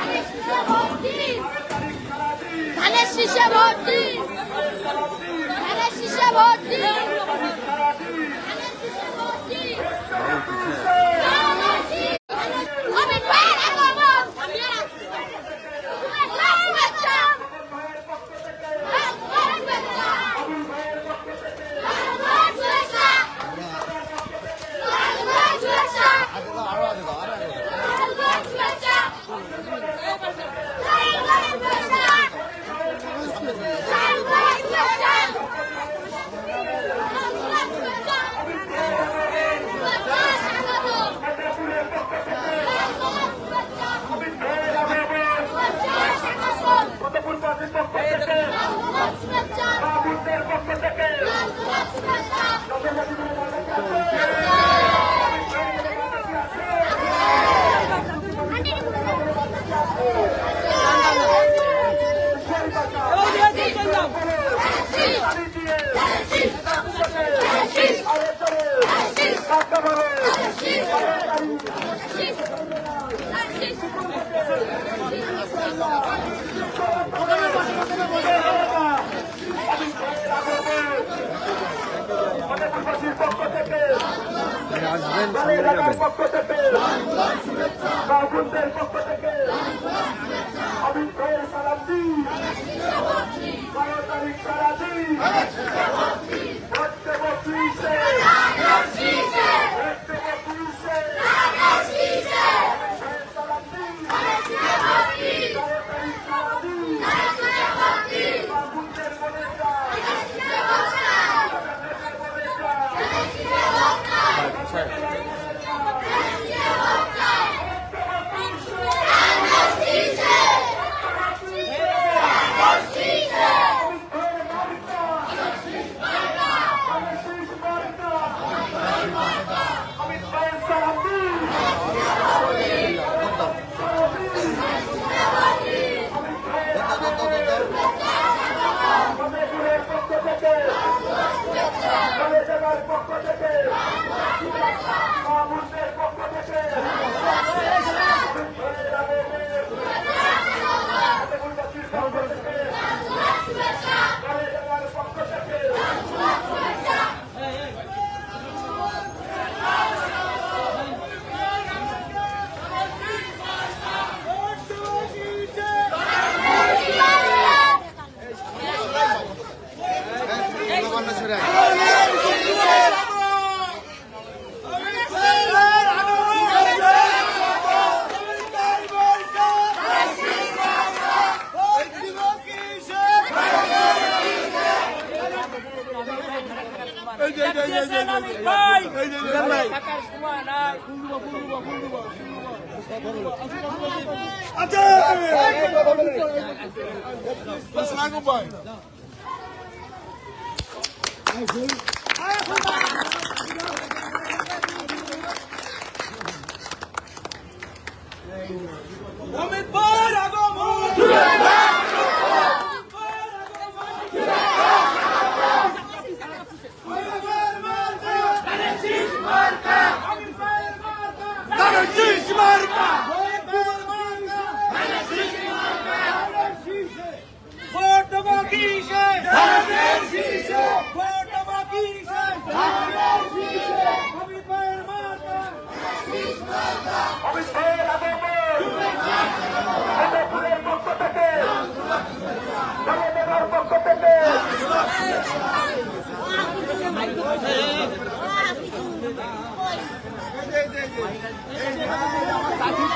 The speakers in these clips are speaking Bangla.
ধানের শীষে ভোট দিন, ধানের শীষে ভোট দিন, ধানের শীষে ভোট দিন। অমিত ভাইয়ের আগমন, পক্ষ থেকে বাবুদের পক্ষ থেকে অমিত ভাইয়ের সালাম দিন, 12 তারিখ সারাদিন ভোট দেব পুলিশে, ভোট দেব পুলিশে, সালাম দিন, 12 তারিখ সারাদিন বাবুদের বলে অমিত ভাইয়ের আগমন,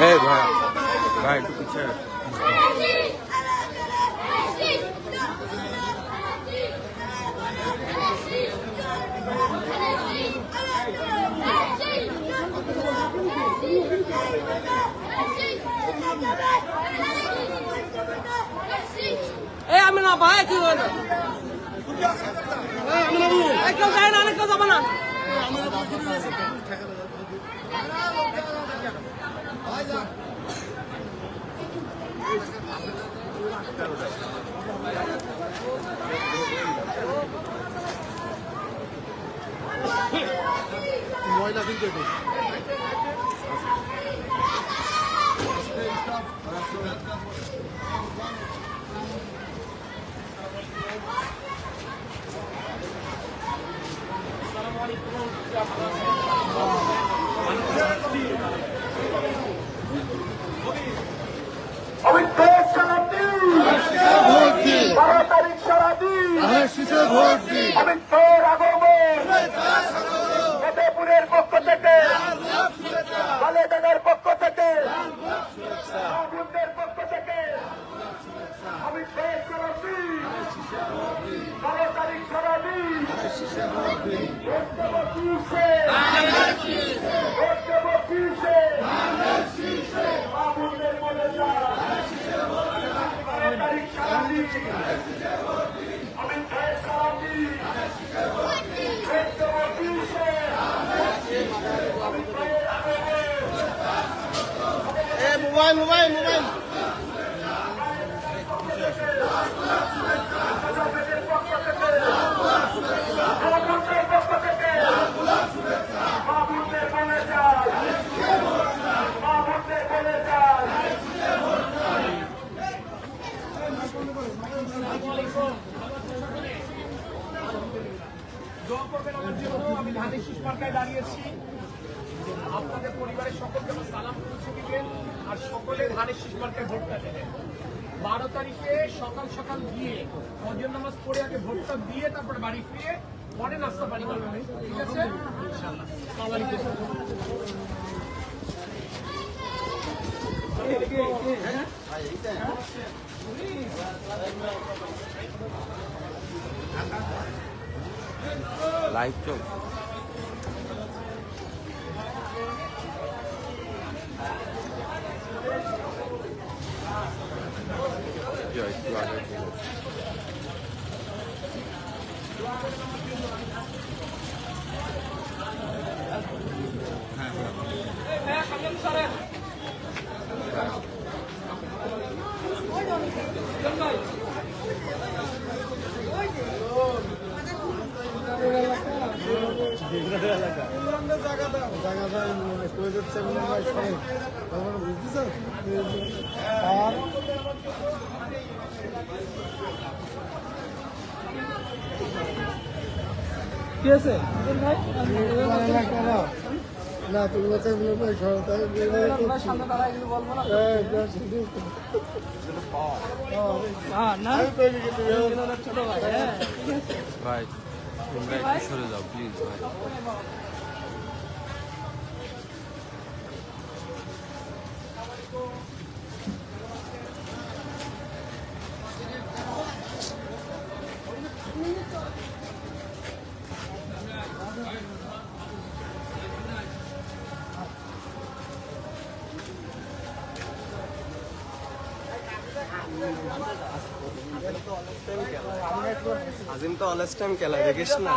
ভাই ভাই একটু পিছিয়ে আমি না ভাই কি হলো কেউ যায় না কেউ যাবো না ময়লা কিন্তু মোবাইল মোবাইল মোবাইল দোয়া করবেন আমার জন্য। আমি ধানের শীষ মার্কায় দাঁড়িয়েছি। আপনাদের পরিবারের সকলকে আমার সালাম পৌঁছে দিবেন আর সকলে ধানের শীষ মার্কায় ভোটটা দেবেন। 12 তারিখে সকাল সকাল গিয়ে ফজর নামাজ পড়ে আগে ভোটটা দিয়ে তারপরে বাড়ি ফিরে পরে নাস্তা পানি করবেন, ঠিক আছে? ইনশাআল্লাহ। আসসালামু আলাইকুম। লাইভ চল একটু আগে কি আছে না তুমি সামনে দাঁড়ায় কিন্তু বলবো না না ছোট ভাই হ্যাঁ ভাই তোমরা একটু সরে যাও প্লিজ ভাই আজিম তো অলস টাইম খেলা দেখিস না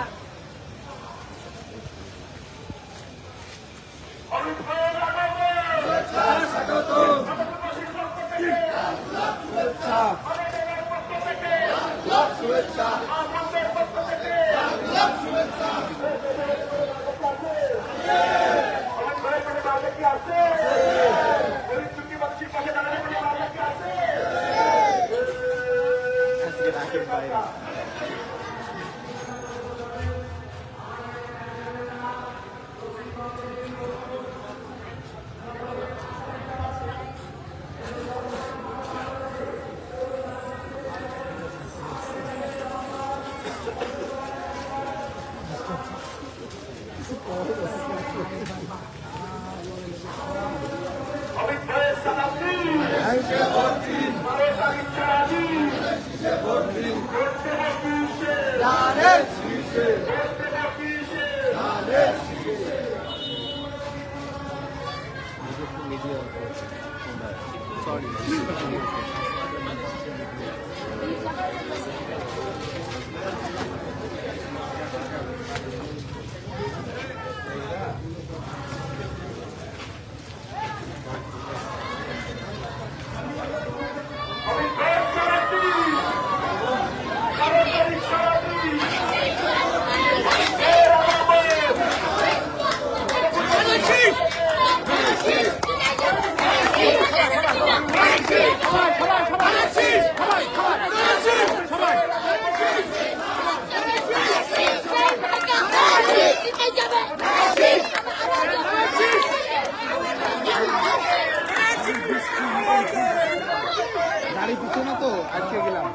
গাড়ি পিছনে তো আজকে গেলাম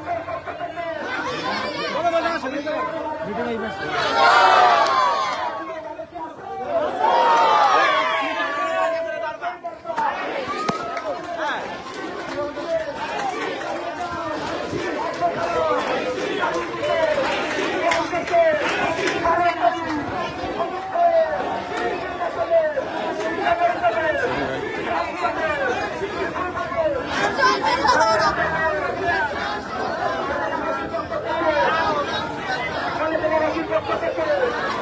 Thank you.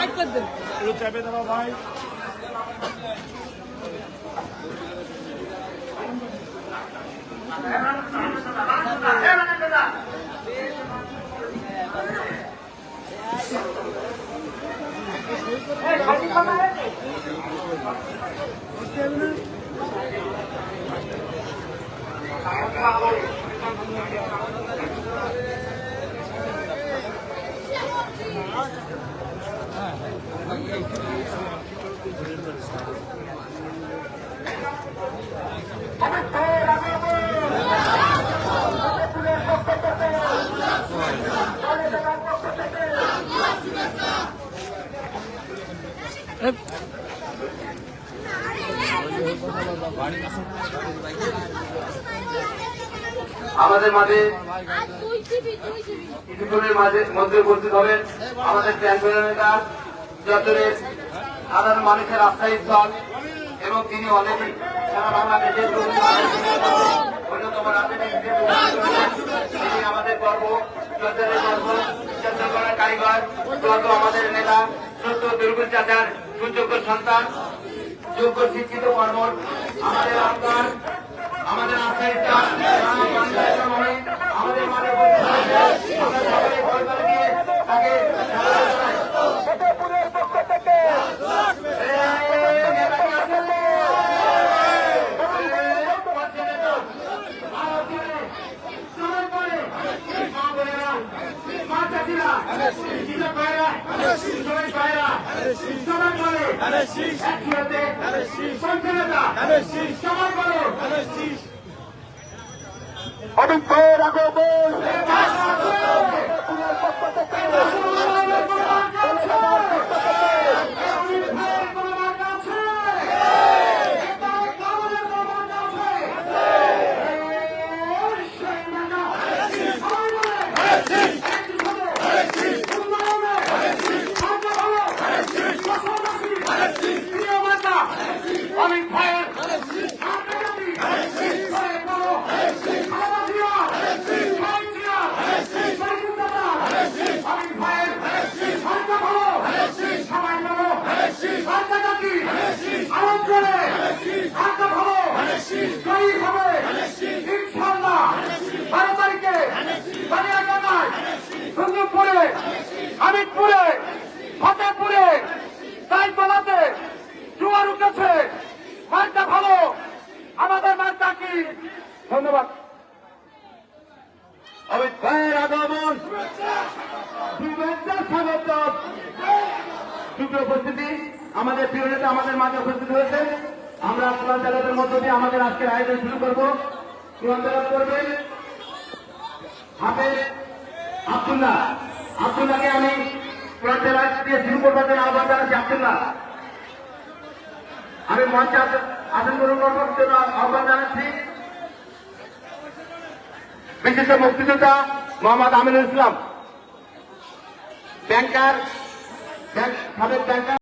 একটু চেপে দেবো ভাই। আমাদের মাঝে আর দুই জিবি কিছুক্ষণের মধ্যে উপস্থিত হবেন আমাদের ট্যাঙ্কবেলা নেতা যশোরের সাধারণ মানুষের আস্থায় স্থল এবং তিনি অলরেডি সারা বাংলাদেশের অন্যতম রাজনৈতিক তিনি আমাদের গর্ব যশোরের গর্ব যশোর করার কারিগর যত আমাদের নেতা সত্য দুর্গুল চাচার সুযোগ্য সন্তান যোগ্য শিক্ষিত কর্মর আমাদের আত্মার আমাদের আস্থায় স্থল আমাদের মানে আমরা সকলে ভয় করে দিয়ে তাকে অনেক ভয়ের আগে বল অনেক ভয়ের হামিদপুরে ফতেপুরে তাইতলাতে জোয়ার উঠেছে মার্কা ভালো আমাদের মার্কা কি ধন্যবাদ অমিত ভাইয়ের আগমন শুভেচ্ছা স্বাগত শুভ উপস্থিতি আমাদের প্রিয় নেতা আমাদের মাঝে উপস্থিত হয়েছে আমরা কোরআন তেলাওয়াতের মধ্য দিয়ে আমাদের আজকের আয়োজন শুরু করবো কোরআন তেলাওয়াত করবেন হাফেজ আব্দুল্লাহকে আমি কোরআন তেলাওয়াত দিয়ে শুরু করবার জন্য আহ্বান জানাচ্ছি আব্দুল্লাহ আমি মঞ্চে আসন গ্রহণ করবার জন্য আহ্বান জানাচ্ছি বিশিষ্ট মুক্তিযোদ্ধা মোহাম্মদ আমিনুল ইসলাম ব্যাংকার সাবেক ব্যাংকার